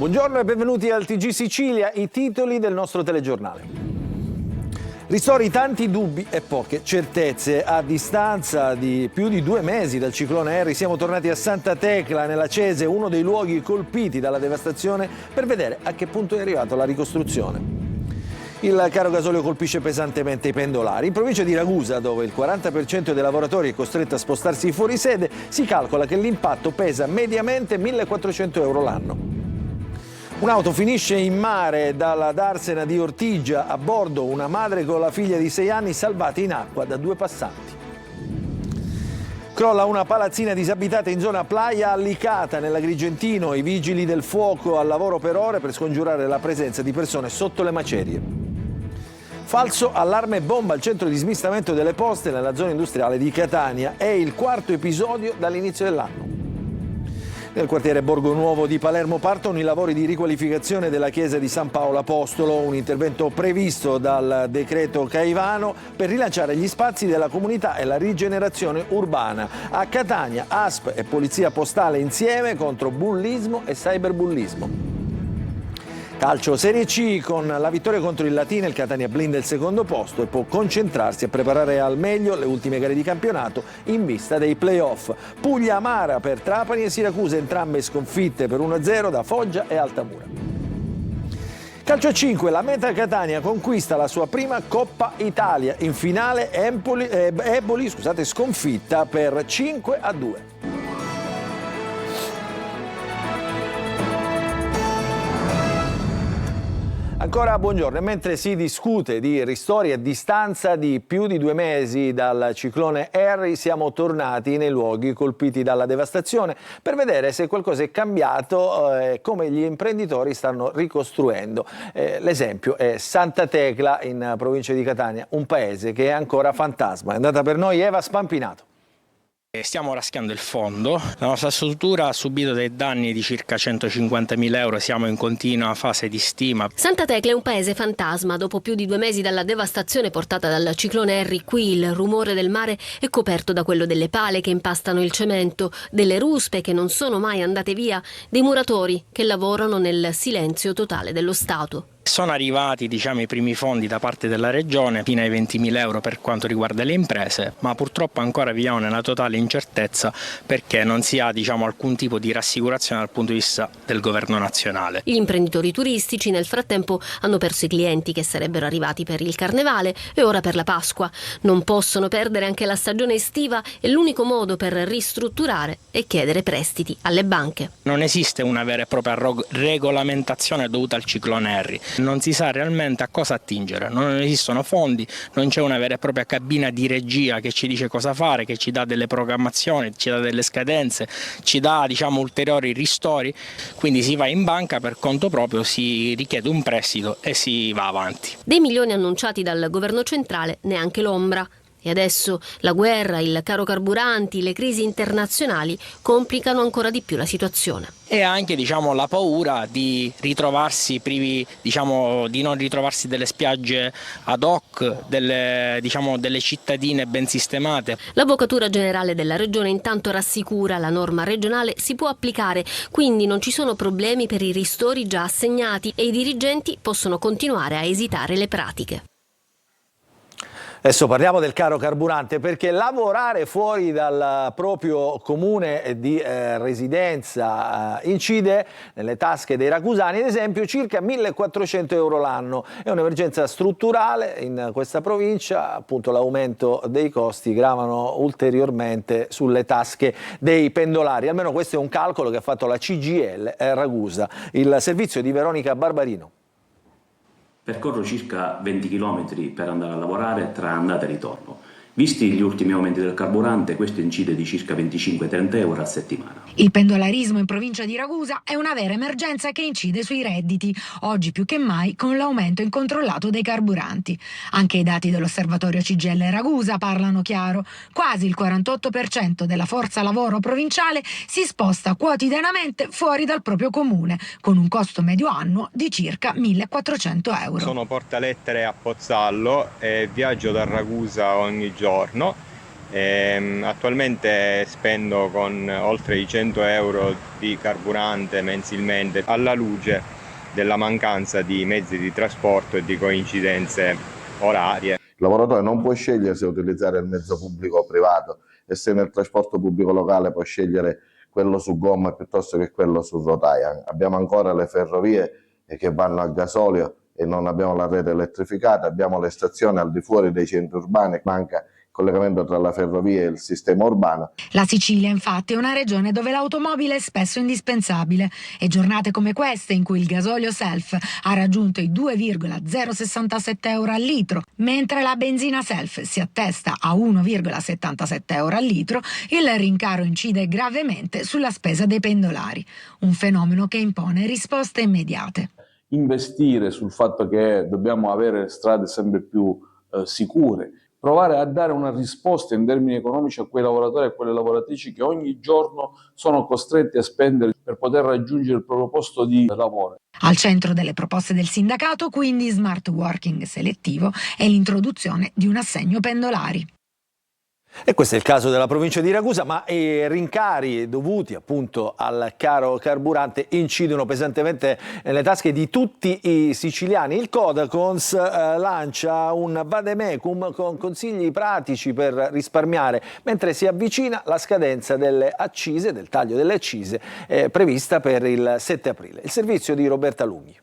Buongiorno e benvenuti al TG Sicilia, i titoli del nostro telegiornale. Ristori, tanti dubbi e poche certezze. A distanza di più di 2 mesi dal ciclone Harry siamo tornati a Santa Tecla, nella Cese, uno dei luoghi colpiti dalla devastazione, per vedere a che punto è arrivata la ricostruzione. Il caro gasolio colpisce pesantemente i pendolari. In provincia di Ragusa, dove il 40% dei lavoratori è costretto a spostarsi fuori sede, si calcola che l'impatto pesa mediamente 1.400 euro l'anno. Un'auto finisce in mare dalla darsena di Ortigia, a bordo una madre con la figlia di 6 anni salvati in acqua da 2 passanti. Crolla una palazzina disabitata in zona Playa Allicata, nell'Agrigentino. I vigili del fuoco al lavoro per ore per scongiurare la presenza di persone sotto le macerie. Falso allarme bomba al centro di smistamento delle poste nella zona industriale di Catania. È il 4º episodio dall'inizio dell'anno. Nel quartiere Borgo Nuovo di Palermo partono i lavori di riqualificazione della chiesa di San Paolo Apostolo, un intervento previsto dal decreto Caivano per rilanciare gli spazi della comunità e la rigenerazione urbana. A Catania, ASP e Polizia Postale insieme contro bullismo e cyberbullismo. Calcio Serie C, con la vittoria contro il Latina il Catania blinda il 2º posto e può concentrarsi a preparare al meglio le ultime gare di campionato in vista dei play-off. Puglia amara per Trapani e Siracusa, entrambe sconfitte per 1-0 da Foggia e Altamura. Calcio 5, la Meta Catania conquista la sua prima Coppa Italia. In finale Eboli sconfitta per 5-2. Ancora buongiorno. E mentre si discute di ristori a distanza di più di 2 mesi dal ciclone Harry, siamo tornati nei luoghi colpiti dalla devastazione per vedere se qualcosa è cambiato e come gli imprenditori stanno ricostruendo. L'esempio è Santa Tecla, in provincia di Catania, un paese che è ancora fantasma. È andata per noi Eva Spampinato. Stiamo raschiando il fondo, la nostra struttura ha subito dei danni di circa 150.000 euro, siamo in continua fase di stima. Santa Tecla è un paese fantasma, dopo più di 2 mesi dalla devastazione portata dal ciclone Harry. Qui il rumore del mare è coperto da quello delle pale che impastano il cemento, delle ruspe che non sono mai andate via, dei muratori che lavorano nel silenzio totale dello Stato. Sono arrivati i primi fondi da parte della Regione fino ai 20.000 euro per quanto riguarda le imprese, ma purtroppo ancora viviamo nella totale incertezza perché non si ha alcun tipo di rassicurazione dal punto di vista del governo nazionale. Gli imprenditori turistici nel frattempo hanno perso i clienti che sarebbero arrivati per il Carnevale e ora per la Pasqua. Non possono perdere anche la stagione estiva e l'unico modo per ristrutturare è chiedere prestiti alle banche. Non esiste una vera e propria regolamentazione dovuta al ciclone Harry. Non si sa realmente a cosa attingere, non esistono fondi, non c'è una vera e propria cabina di regia che ci dice cosa fare, che ci dà delle programmazioni, ci dà delle scadenze, ci dà ulteriori ristori, quindi si va in banca per conto proprio, si richiede un prestito e si va avanti. Dei milioni annunciati dal governo centrale neanche l'ombra. E adesso la guerra, il caro carburanti, le crisi internazionali complicano ancora di più la situazione. E anche la paura di ritrovarsi privi, di non ritrovarsi delle spiagge ad hoc, delle cittadine ben sistemate. L'Avvocatura Generale della Regione intanto rassicura: la norma regionale si può applicare, quindi non ci sono problemi per i ristori già assegnati e i dirigenti possono continuare a esitare le pratiche. Adesso parliamo del caro carburante, perché lavorare fuori dal proprio comune di residenza incide nelle tasche dei ragusani, ad esempio circa 1.400 euro l'anno. È un'emergenza strutturale in questa provincia, appunto l'aumento dei costi gravano ulteriormente sulle tasche dei pendolari. Almeno questo è un calcolo che ha fatto la CGIL Ragusa, il servizio di Veronica Barbarino. Percorro circa 20 km per andare a lavorare tra andata e ritorno. Visti gli ultimi aumenti del carburante, questo incide di circa 25-30 euro a settimana. Il pendolarismo in provincia di Ragusa è una vera emergenza che incide sui redditi, oggi più che mai con l'aumento incontrollato dei carburanti. Anche i dati dell'osservatorio CGIL Ragusa parlano chiaro. Quasi il 48% della forza lavoro provinciale si sposta quotidianamente fuori dal proprio comune, con un costo medio annuo di circa 1.400 euro. Sono portalettere a Pozzallo e viaggio da Ragusa ogni giorno Attualmente spendo con oltre i 100 euro di carburante mensilmente, alla luce della mancanza di mezzi di trasporto e di coincidenze orarie. Il lavoratore non può scegliere se utilizzare il mezzo pubblico o privato, e se nel trasporto pubblico locale può scegliere quello su gomma piuttosto che quello su rotaia. Abbiamo ancora le ferrovie che vanno a gasolio e non abbiamo la rete elettrificata, abbiamo le stazioni al di fuori dei centri urbani, manca il collegamento tra la ferrovia e il sistema urbano. La Sicilia, infatti, è una regione dove l'automobile è spesso indispensabile, e giornate come queste, in cui il gasolio self ha raggiunto i 2,067 euro al litro, mentre la benzina self si attesta a 1,77 euro al litro, il rincaro incide gravemente sulla spesa dei pendolari, un fenomeno che impone risposte immediate. Investire sul fatto che dobbiamo avere strade sempre più sicure, provare a dare una risposta in termini economici a quei lavoratori e a quelle lavoratrici che ogni giorno sono costretti a spendere per poter raggiungere il proprio posto di lavoro. Al centro delle proposte del sindacato, quindi, smart working selettivo e l'introduzione di un assegno pendolari. E questo è il caso della provincia di Ragusa, ma i rincari dovuti appunto al caro carburante incidono pesantemente nelle tasche di tutti i siciliani. Il Codacons lancia un vademecum con consigli pratici per risparmiare, mentre si avvicina la scadenza delle accise, del taglio delle accise prevista per il 7 aprile. Il servizio di Roberta Lunghi.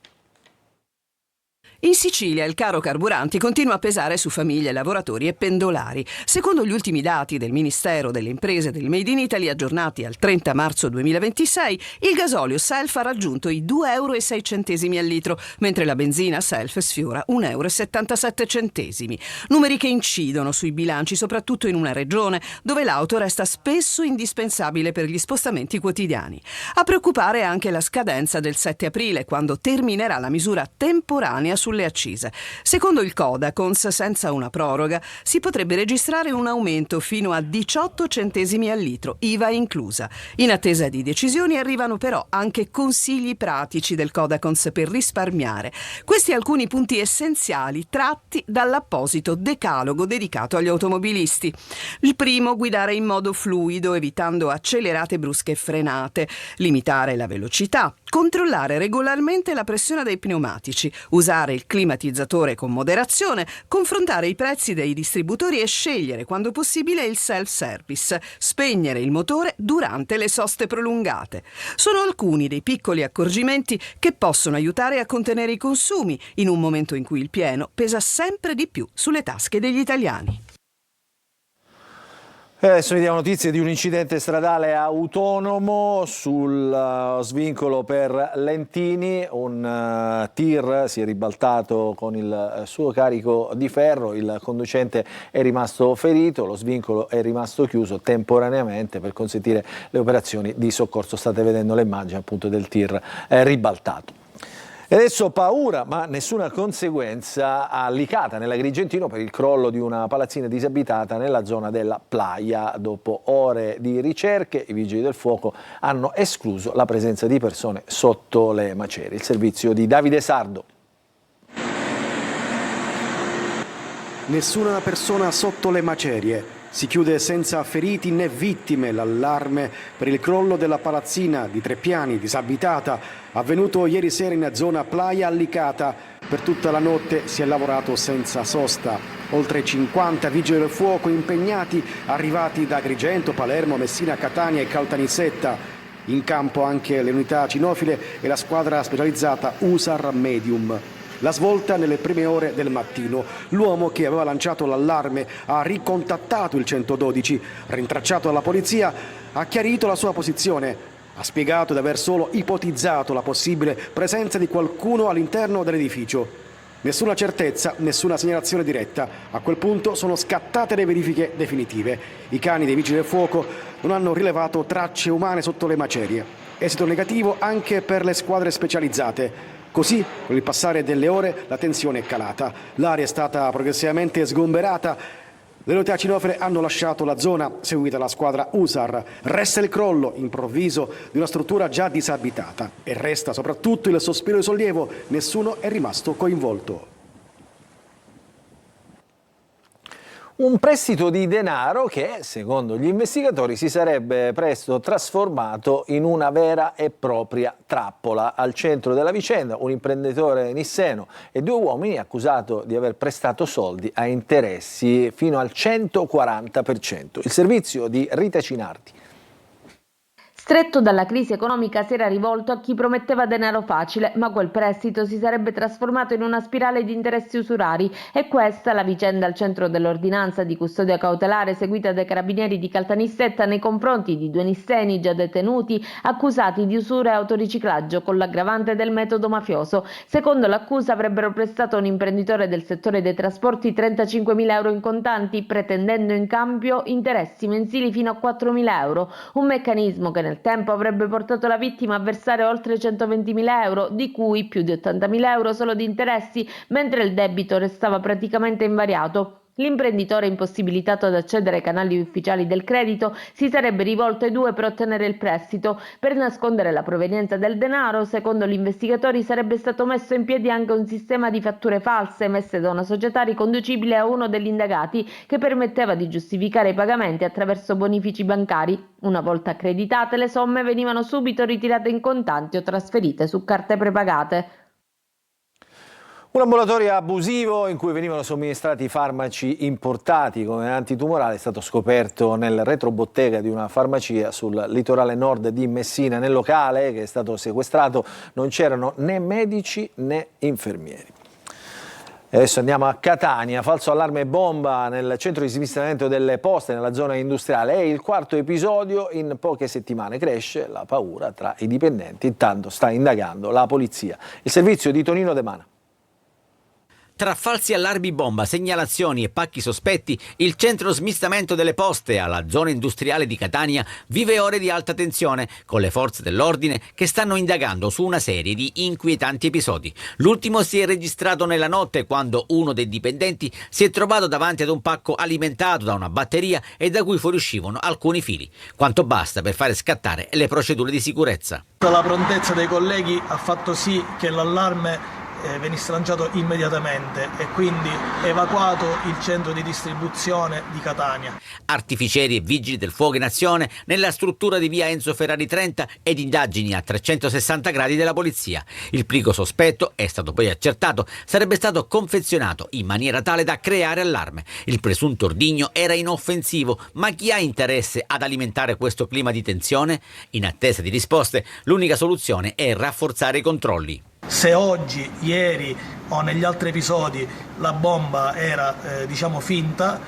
In Sicilia il caro carburanti continua a pesare su famiglie, lavoratori e pendolari. Secondo gli ultimi dati del Ministero delle Imprese del Made in Italy, aggiornati al 30 marzo 2026, il gasolio self ha raggiunto i 2,06 euro al litro, mentre la benzina self sfiora 1,77 euro. Numeri che incidono sui bilanci, soprattutto in una regione dove l'auto resta spesso indispensabile per gli spostamenti quotidiani. A preoccupare è anche la scadenza del 7 aprile, quando terminerà la misura temporanea sulle accise. Secondo il Codacons, senza una proroga, si potrebbe registrare un aumento fino a 18 centesimi al litro, IVA inclusa. In attesa di decisioni arrivano però anche consigli pratici del Codacons per risparmiare. Questi alcuni punti essenziali tratti dall'apposito decalogo dedicato agli automobilisti. Il primo, guidare in modo fluido, evitando accelerate brusche e frenate, limitare la velocità, controllare regolarmente la pressione dei pneumatici, usare il climatizzatore con moderazione, confrontare i prezzi dei distributori e scegliere quando possibile il self-service, spegnere il motore durante le soste prolungate. Sono alcuni dei piccoli accorgimenti che possono aiutare a contenere i consumi in un momento in cui il pieno pesa sempre di più sulle tasche degli italiani. Adesso vediamo notizie di un incidente stradale autonomo sul svincolo per Lentini. Un tir si è ribaltato con il suo carico di ferro, il conducente è rimasto ferito, lo svincolo è rimasto chiuso temporaneamente per consentire le operazioni di soccorso. State vedendo le immagini appunto del tir ribaltato. E adesso paura, ma nessuna conseguenza a Licata, nell'Agrigentino, per il crollo di una palazzina disabitata nella zona della Playa. Dopo ore di ricerche, i vigili del fuoco hanno escluso la presenza di persone sotto le macerie. Il servizio di Davide Sardo. Nessuna persona sotto le macerie. Si chiude senza feriti né vittime l'allarme per il crollo della palazzina di 3 piani disabitata avvenuto ieri sera in zona Playa a Licata. Per tutta la notte si è lavorato senza sosta. Oltre 50 vigili del fuoco impegnati, arrivati da Agrigento, Palermo, Messina, Catania e Caltanissetta. In campo anche le unità cinofile e la squadra specializzata USAR Medium. La svolta nelle prime ore del mattino. L'uomo che aveva lanciato l'allarme ha ricontattato il 112, rintracciato dalla polizia, ha chiarito la sua posizione. Ha spiegato di aver solo ipotizzato la possibile presenza di qualcuno all'interno dell'edificio. Nessuna certezza, nessuna segnalazione diretta. A quel punto sono scattate le verifiche definitive. I cani dei vigili del fuoco non hanno rilevato tracce umane sotto le macerie. Esito negativo anche per le squadre specializzate. Così, con il passare delle ore, la tensione è calata. L'area è stata progressivamente sgomberata. Le unità cinofile hanno lasciato la zona, seguita la squadra USAR. Resta il crollo improvviso di una struttura già disabitata. E resta soprattutto il sospiro di sollievo. Nessuno è rimasto coinvolto. Un prestito di denaro che, secondo gli investigatori, si sarebbe presto trasformato in una vera e propria trappola. Al centro della vicenda un imprenditore nisseno e 2 uomini accusati di aver prestato soldi a interessi fino al 140%. Il servizio di Rita Cinardi. Stretto dalla crisi economica si era rivolto a chi prometteva denaro facile, ma quel prestito si sarebbe trasformato in una spirale di interessi usurari. E questa la vicenda al centro dell'ordinanza di custodia cautelare seguita dai carabinieri di Caltanissetta nei confronti di 2 nisseni già detenuti accusati di usura e autoriciclaggio con l'aggravante del metodo mafioso. Secondo l'accusa avrebbero prestato a un imprenditore del settore dei trasporti 35.000 euro in contanti, pretendendo in cambio interessi mensili fino a 4.000 euro. Un meccanismo che nel tempo avrebbe portato la vittima a versare oltre 120.000 euro, di cui più di 80.000 euro solo di interessi, mentre il debito restava praticamente invariato. L'imprenditore, impossibilitato ad accedere ai canali ufficiali del credito, si sarebbe rivolto ai 2 per ottenere il prestito. Per nascondere la provenienza del denaro, secondo gli investigatori, sarebbe stato messo in piedi anche un sistema di fatture false emesse da una società riconducibile a uno degli indagati, che permetteva di giustificare i pagamenti attraverso bonifici bancari. Una volta accreditate, le somme venivano subito ritirate in contanti o trasferite su carte prepagate. Un ambulatorio abusivo in cui venivano somministrati farmaci importati come antitumorale è stato scoperto nel retrobottega di una farmacia sul litorale nord di Messina. Nel locale che è stato sequestrato non c'erano né medici né infermieri. E adesso andiamo a Catania, falso allarme bomba nel centro di smistamento delle poste nella zona industriale. È il 4º episodio in poche settimane, cresce la paura tra i dipendenti, intanto sta indagando la polizia. Il servizio di Tonino De Mana. Tra falsi allarmi bomba, segnalazioni e pacchi sospetti, il centro smistamento delle poste alla zona industriale di Catania vive ore di alta tensione, con le forze dell'ordine che stanno indagando su una serie di inquietanti episodi. L'ultimo si è registrato nella notte, quando uno dei dipendenti si è trovato davanti ad un pacco alimentato da una batteria e da cui fuoriuscivano alcuni fili, quanto basta per fare scattare le procedure di sicurezza. La prontezza dei colleghi ha fatto sì che l'allarme venisse lanciato immediatamente e quindi evacuato il centro di distribuzione di Catania. Artificieri e vigili del fuoco in azione nella struttura di via Enzo Ferrari 30 ed indagini a 360 gradi della polizia. Il plico sospetto, è stato poi accertato, sarebbe stato confezionato in maniera tale da creare allarme. Il presunto ordigno era inoffensivo, ma chi ha interesse ad alimentare questo clima di tensione? In attesa di risposte, l'unica soluzione è rafforzare i controlli. Se oggi, ieri o negli altri episodi la bomba era finta,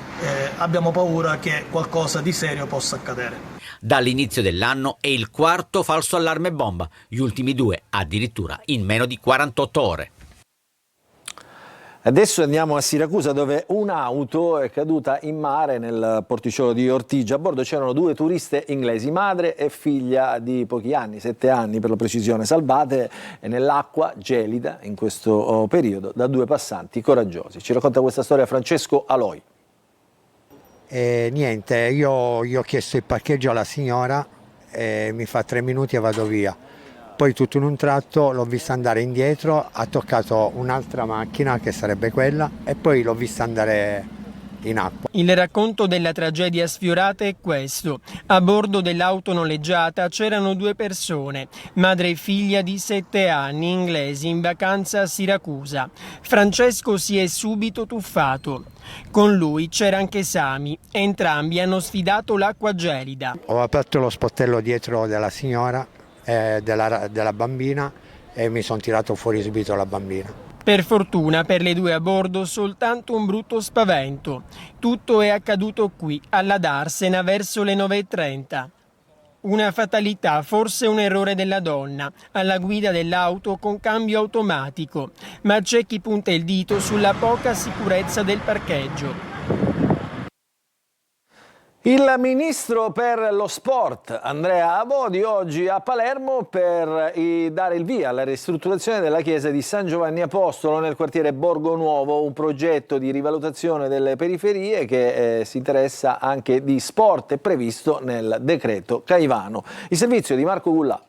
abbiamo paura che qualcosa di serio possa accadere. Dall'inizio dell'anno è il 4º falso allarme bomba, gli ultimi 2 addirittura in meno di 48 ore. Adesso andiamo a Siracusa, dove un'auto è caduta in mare nel porticciolo di Ortigia. A bordo c'erano 2 turiste inglesi, madre e figlia di pochi anni, 7 anni per la precisione, salvate nell'acqua gelida in questo periodo da 2 passanti coraggiosi. Ci racconta questa storia Francesco Aloi. Niente, io gli ho chiesto il parcheggio alla signora, mi fa 3 minuti e vado via. Poi tutto in un tratto l'ho vista andare indietro, ha toccato un'altra macchina che sarebbe quella e poi l'ho vista andare in acqua. Il racconto della tragedia sfiorata è questo. A bordo dell'auto noleggiata c'erano 2 persone, madre e figlia di 7 anni, inglesi, in vacanza a Siracusa. Francesco si è subito tuffato. Con lui c'era anche Sami. Entrambi hanno sfidato l'acqua gelida. Ho aperto lo sportello dietro della signora, della bambina, e mi sono tirato fuori subito la bambina. Per fortuna per le 2 a bordo soltanto un brutto spavento. Tutto è accaduto qui, alla Darsena, verso le 9:30. Una fatalità, forse un errore della donna, alla guida dell'auto con cambio automatico, ma c'è chi punta il dito sulla poca sicurezza del parcheggio. Il ministro per lo sport Andrea Abodi oggi a Palermo per dare il via alla ristrutturazione della chiesa di San Giovanni Apostolo nel quartiere Borgo Nuovo, un progetto di rivalutazione delle periferie che si interessa anche di sport, è previsto nel decreto Caivano. Il servizio di Marco Gullà.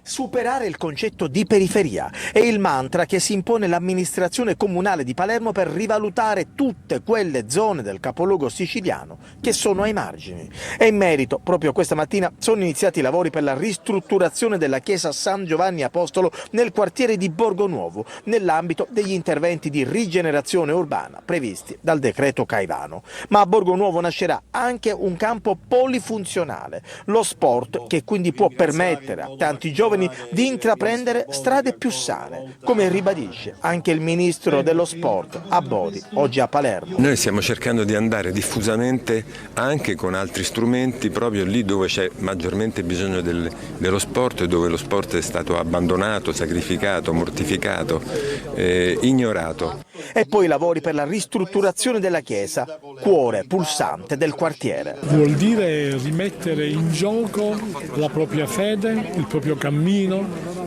Superare il concetto di periferia è il mantra che si impone l'amministrazione comunale di Palermo per rivalutare tutte quelle zone del capoluogo siciliano che sono ai margini. E in merito, proprio questa mattina, sono iniziati i lavori per la ristrutturazione della chiesa San Giovanni Apostolo nel quartiere di Borgo Nuovo, nell'ambito degli interventi di rigenerazione urbana previsti dal decreto Caivano. Ma a Borgo Nuovo nascerà anche un campo polifunzionale, lo sport, che quindi può permettere a tanti giovani di intraprendere strade più sane, come ribadisce anche il ministro dello sport Abodi oggi a Palermo. Noi stiamo cercando di andare diffusamente anche con altri strumenti proprio lì dove c'è maggiormente bisogno dello sport, dove lo sport è stato abbandonato, sacrificato, mortificato, ignorato. E poi i lavori per la ristrutturazione della chiesa, cuore pulsante del quartiere. Vuol dire rimettere in gioco la propria fede, il proprio cammino,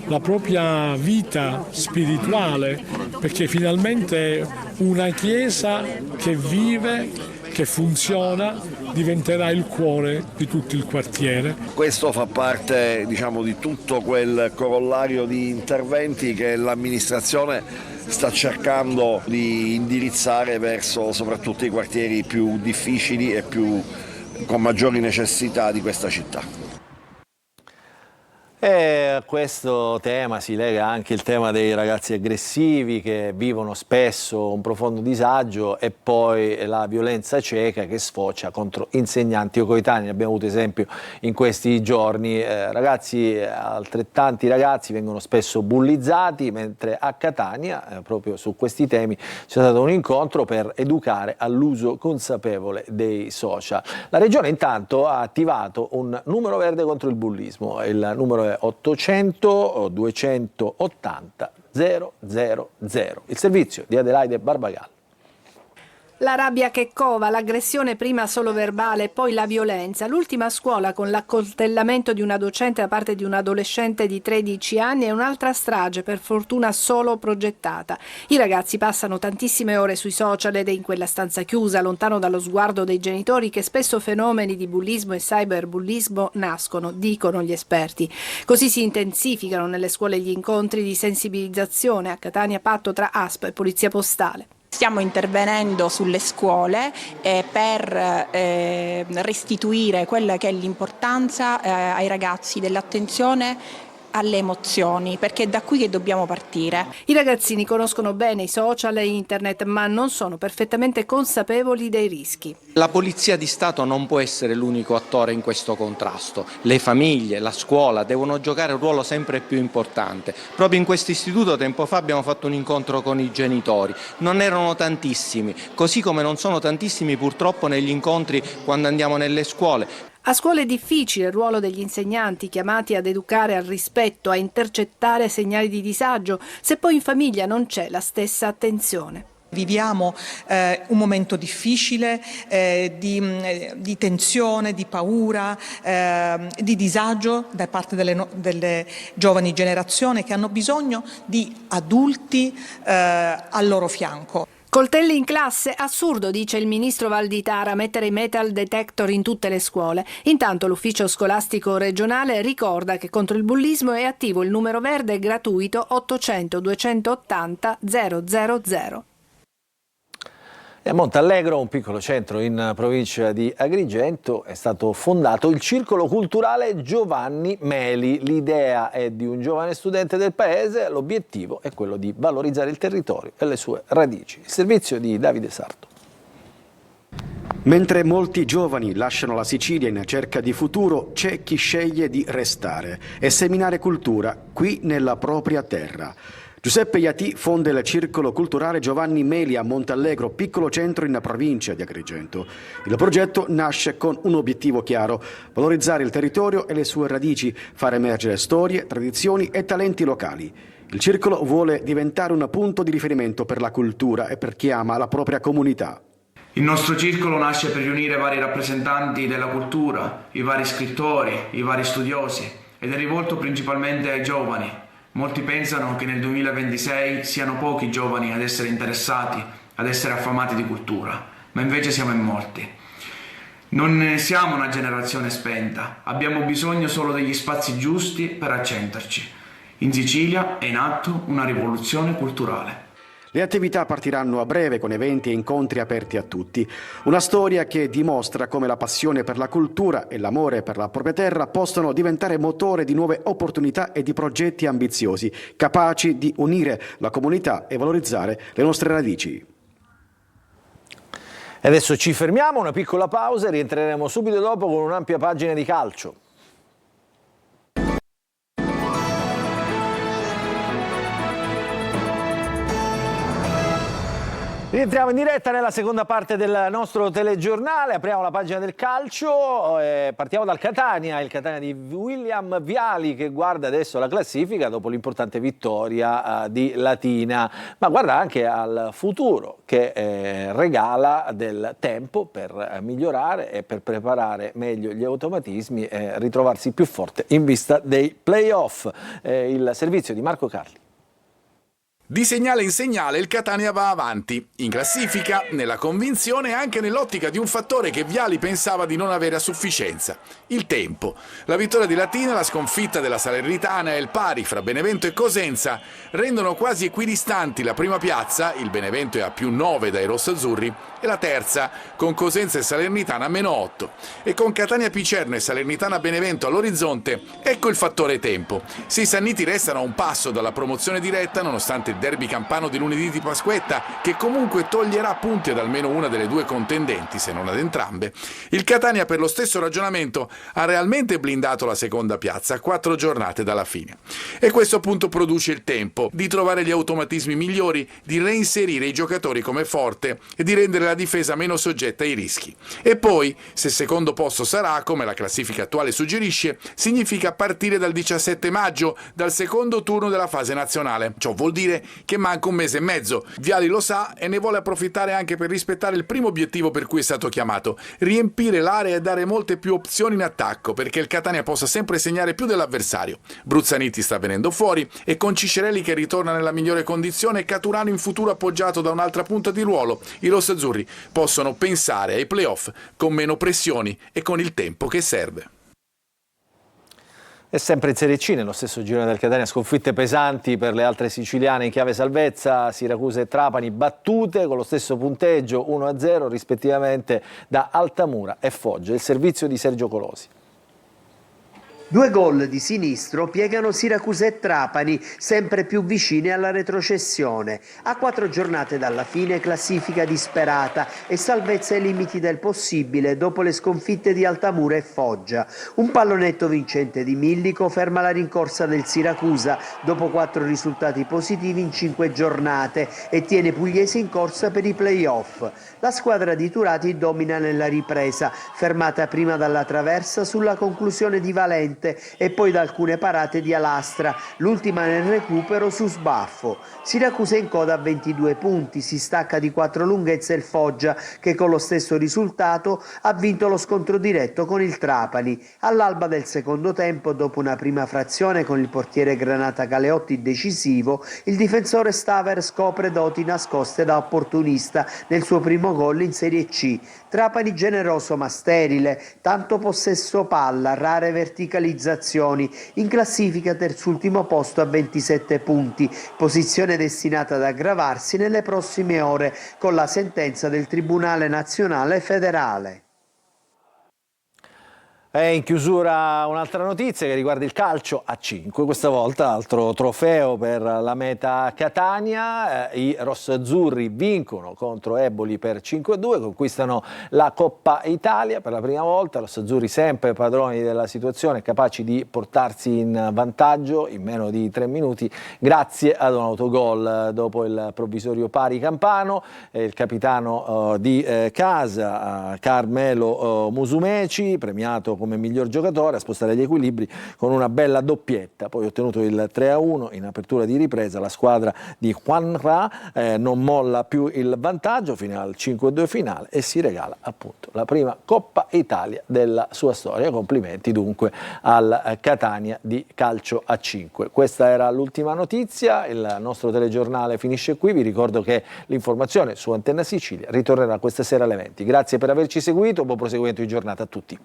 la propria vita spirituale, perché finalmente una chiesa che vive, che funziona, diventerà il cuore di tutto il quartiere. Questo fa parte, di tutto quel corollario di interventi che l'amministrazione sta cercando di indirizzare verso soprattutto i quartieri più difficili e con maggiori necessità di questa città. E a questo tema si lega anche il tema dei ragazzi aggressivi che vivono spesso un profondo disagio e poi la violenza cieca che sfocia contro insegnanti o coetanei. Abbiamo avuto esempio in questi giorni, altrettanti ragazzi vengono spesso bullizzati, mentre a Catania proprio su questi temi c'è stato un incontro per educare all'uso consapevole dei social. La Regione intanto ha attivato un numero verde contro il bullismo, il numero 800 280 000. Il servizio di Adelaide Barbagallo. La rabbia che cova, l'aggressione prima solo verbale e poi la violenza. L'ultima scuola con l'accoltellamento di una docente da parte di un adolescente di 13 anni è un'altra strage, per fortuna solo progettata. I ragazzi passano tantissime ore sui social ed è in quella stanza chiusa, lontano dallo sguardo dei genitori, che spesso fenomeni di bullismo e cyberbullismo nascono, dicono gli esperti. Così si intensificano nelle scuole gli incontri di sensibilizzazione, a Catania patto tra ASP e Polizia Postale. Stiamo intervenendo sulle scuole per restituire quella che è l'importanza ai ragazzi dell'attenzione alle emozioni, perché è da qui che dobbiamo partire. I ragazzini conoscono bene i social e internet, ma non sono perfettamente consapevoli dei rischi. La Polizia di Stato non può essere l'unico attore in questo contrasto. Le famiglie, la scuola devono giocare un ruolo sempre più importante. Proprio in questo istituto tempo fa abbiamo fatto un incontro con i genitori. Non erano tantissimi, così come non sono tantissimi purtroppo negli incontri quando andiamo nelle scuole. A scuola è difficile il ruolo degli insegnanti chiamati ad educare al rispetto, a intercettare segnali di disagio, se poi in famiglia non c'è la stessa attenzione. Viviamo un momento difficile di tensione, di paura, di disagio da parte delle giovani generazioni che hanno bisogno di adulti al loro fianco. Coltelli in classe? Assurdo, dice il ministro Valditara, mettere i metal detector in tutte le scuole. Intanto l'ufficio scolastico regionale ricorda che contro il bullismo è attivo il numero verde gratuito 800 280 000. A Montallegro, un piccolo centro in provincia di Agrigento, è stato fondato il Circolo Culturale Giovanni Meli. L'idea è di un giovane studente del paese, l'obiettivo è quello di valorizzare il territorio e le sue radici. Il servizio di Davide Sarto. Mentre molti giovani lasciano la Sicilia in cerca di futuro, c'è chi sceglie di restare e seminare cultura qui nella propria terra. Giuseppe Iati fonda il Circolo Culturale Giovanni Meli a Montallegro, piccolo centro in provincia di Agrigento. Il progetto nasce con un obiettivo chiaro: valorizzare il territorio e le sue radici, far emergere storie, tradizioni e talenti locali. Il circolo vuole diventare un punto di riferimento per la cultura e per chi ama la propria comunità. Il nostro circolo nasce per riunire vari rappresentanti della cultura, i vari scrittori, i vari studiosi, ed è rivolto principalmente ai giovani. Molti pensano che nel 2026 siano pochi i giovani ad essere interessati, ad essere affamati di cultura, ma invece siamo in molti. Non siamo una generazione spenta, abbiamo bisogno solo degli spazi giusti per accenderci. In Sicilia è in atto una rivoluzione culturale. Le attività partiranno a breve con eventi e incontri aperti a tutti. Una storia che dimostra come la passione per la cultura e l'amore per la propria terra possono diventare motore di nuove opportunità e di progetti ambiziosi, capaci di unire la comunità e valorizzare le nostre radici. E adesso ci fermiamo, una piccola pausa e rientreremo subito dopo con un'ampia pagina di calcio. Rientriamo in diretta nella seconda parte del nostro telegiornale, apriamo la pagina del calcio, partiamo dal Catania, il Catania di William Viali che guarda adesso la classifica dopo l'importante vittoria di Latina, ma guarda anche al futuro che regala del tempo per migliorare e per preparare meglio gli automatismi e ritrovarsi più forte in vista dei play-off. Il servizio di Marco Carli. Di segnale in segnale il Catania va avanti, in classifica, nella convinzione e anche nell'ottica di un fattore che Viali pensava di non avere a sufficienza, il tempo. La vittoria di Latina, la sconfitta della Salernitana e il pari fra Benevento e Cosenza rendono quasi equidistanti la prima piazza, il Benevento è a +9 dai rossazzurri, e la terza, con Cosenza e Salernitana a -8. E con Catania Picerno e Salernitana Benevento all'orizzonte, ecco il fattore tempo. Se i sanniti restano a un passo dalla promozione diretta, nonostante il derby campano di lunedì di Pasquetta, che comunque toglierà punti ad almeno una delle due contendenti, se non ad entrambe, il Catania per lo stesso ragionamento ha realmente blindato la seconda piazza a 4 giornate dalla fine. E questo appunto produce il tempo di trovare gli automatismi migliori, di reinserire i giocatori come forte e di rendere la difesa meno soggetta ai rischi. E poi, se secondo posto sarà, come la classifica attuale suggerisce, significa partire dal 17 maggio, dal secondo turno della fase nazionale. Ciò vuol dire che manca un mese e mezzo. Viali lo sa e ne vuole approfittare anche per rispettare il primo obiettivo per cui è stato chiamato: riempire l'area e dare molte più opzioni in attacco, perché il Catania possa sempre segnare più dell'avversario. Bruzzaniti sta venendo fuori e con Cicerelli che ritorna nella migliore condizione e Caturano in futuro appoggiato da un'altra punta di ruolo, i rossazzurri possono pensare ai playoff con meno pressioni e con il tempo che serve. E sempre in Serie C, nello stesso girone del Catania, sconfitte pesanti per le altre siciliane in chiave salvezza, Siracusa e Trapani battute con lo stesso punteggio 1-0 rispettivamente da Altamura e Foggia. Il servizio di Sergio Colosi. 2 gol di sinistro piegano Siracusa e Trapani sempre più vicine alla retrocessione. A 4 giornate dalla fine, classifica disperata e salvezza ai limiti del possibile dopo le sconfitte di Altamura e Foggia. Un pallonetto vincente di Millico ferma la rincorsa del Siracusa dopo 4 risultati positivi in 5 giornate e tiene Pugliese in corsa per i play-off. La squadra di Turati domina nella ripresa, fermata prima dalla traversa sulla conclusione di Valente e poi da alcune parate di Alastra, l'ultima nel recupero su sbaffo. Siracusa in coda a 22 punti, si stacca di 4 lunghezze il Foggia che con lo stesso risultato ha vinto lo scontro diretto con il Trapani. All'alba del secondo tempo, dopo una prima frazione con il portiere Granata Galeotti decisivo, il difensore Staver scopre doti nascoste da opportunista nel suo primo gol in Serie C. Trapani generoso ma sterile, tanto possesso palla, rare verticalizzazioni, in classifica terzultimo posto a 27 punti, posizione destinata ad aggravarsi nelle prossime ore con la sentenza del Tribunale Nazionale Federale. E in chiusura un'altra notizia che riguarda il calcio a 5, questa volta altro trofeo per la meta Catania, i rossazzurri vincono contro Eboli per 5-2, conquistano la Coppa Italia per la prima volta, rossazzurri sempre padroni della situazione, capaci di portarsi in vantaggio in meno di 3 minuti grazie ad un autogol dopo il provvisorio pari campano, il capitano di casa Carmelo Musumeci, premiato come come miglior giocatore, a spostare gli equilibri con una bella doppietta. Poi ha ottenuto il 3-1 in apertura di ripresa. La squadra di Juan Ra non molla più il vantaggio fino al 5-2 finale e si regala appunto la prima Coppa Italia della sua storia. Complimenti dunque al Catania di calcio a 5. Questa era l'ultima notizia, il nostro telegiornale finisce qui. Vi ricordo che l'informazione su Antenna Sicilia ritornerà questa sera alle 20. Grazie per averci seguito, buon proseguimento di giornata a tutti.